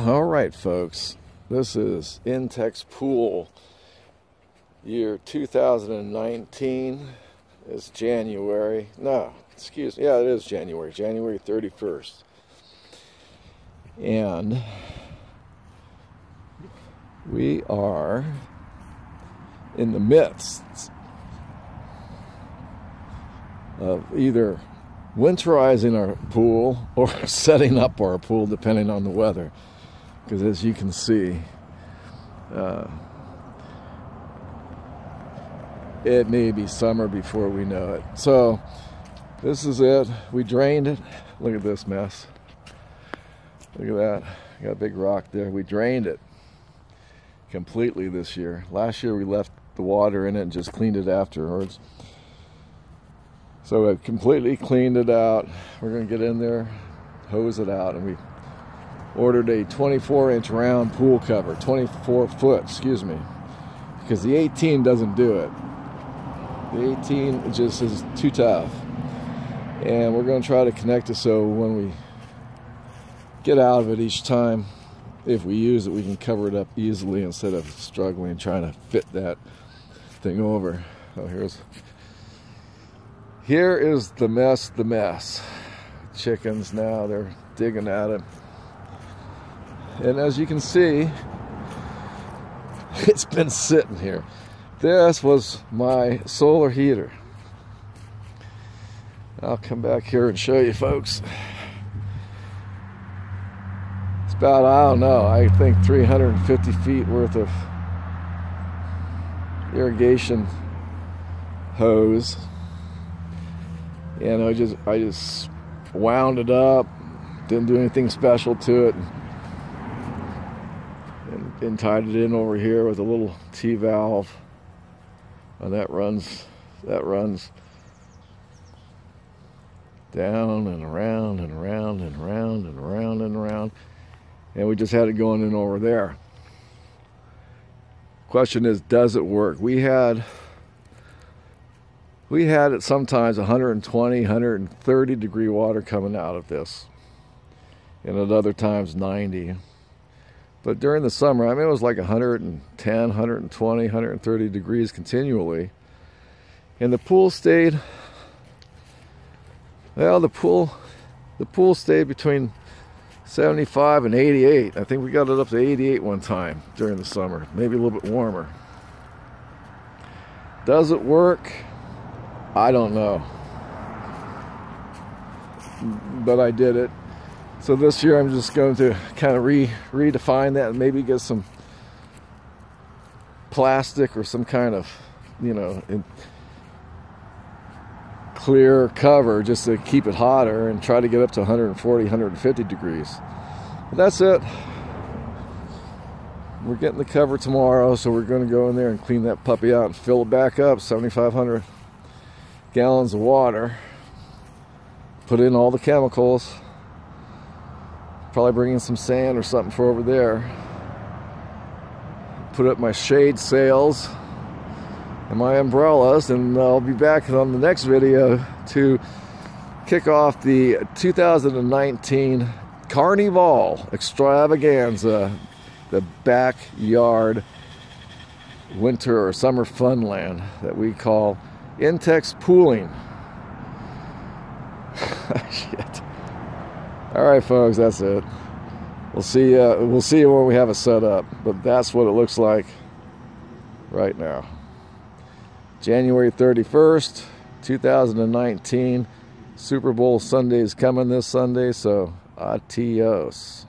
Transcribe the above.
All right, folks, this is Intex Pool, year 2019. It's January. No, excuse me. Yeah, it is January 31st. And we are in the midst of either winterizing our pool or setting up our pool, depending on the weather. Because as you can see, it may be summer before we know it. So this is it. We drained it. Look at this mess. Look at that. Got a big rock there. We drained it completely this year. Last year we left the water in it and just cleaned it afterwards. So I completely cleaned it out. We're going to get in there, hose it out, and we ordered a 24-inch round pool cover, 24-foot, excuse me, because the 18 doesn't do it. The 18 just is too tough. And we're going to try to connect it so when we get out of it each time, if we use it, we can cover it up easily instead of struggling trying to fit that thing over. Oh, here is the mess. Chickens now, they're digging at it. And as you can see, it's been sitting here. This was my solar heater. I'll come back here and show you, folks. It's about, I don't know, I think 350 feet worth of irrigation hose. And I just wound it up, didn't do anything special to it, and tied it in over here with a little T-valve, and that runs down and around and around and around and around and around, and we just had it going in over there. Question is, does it work? We had at sometimes 120, 130 degree water coming out of this, and at other times 90. But during the summer, I mean, it was like 110, 120, 130 degrees continually. And the pool stayed, well, the pool stayed between 75 and 88. I think we got it up to 88 one time during the summer, maybe a little bit warmer. Does it work? I don't know. But I did it. So this year I'm just going to kind of redefine that and maybe get some plastic or some kind of, you know, clear cover just to keep it hotter and try to get up to 140, 150 degrees. But that's it. We're getting the cover tomorrow, so we're going to go in there and clean that puppy out and fill it back up, 7,500 gallons of water. Put in all the chemicals. Probably bring in some sand or something for over there. Put up my shade sails and my umbrellas, and I'll be back on the next video to kick off the 2019 Carnaval extravaganza, the backyard winter or summer funland that we call Intex Pooling. Shit. All right, folks, that's it. We'll see you when we have it set up, but that's what it looks like right now. January 31st, 2019. Super Bowl Sunday is coming this Sunday, so adios.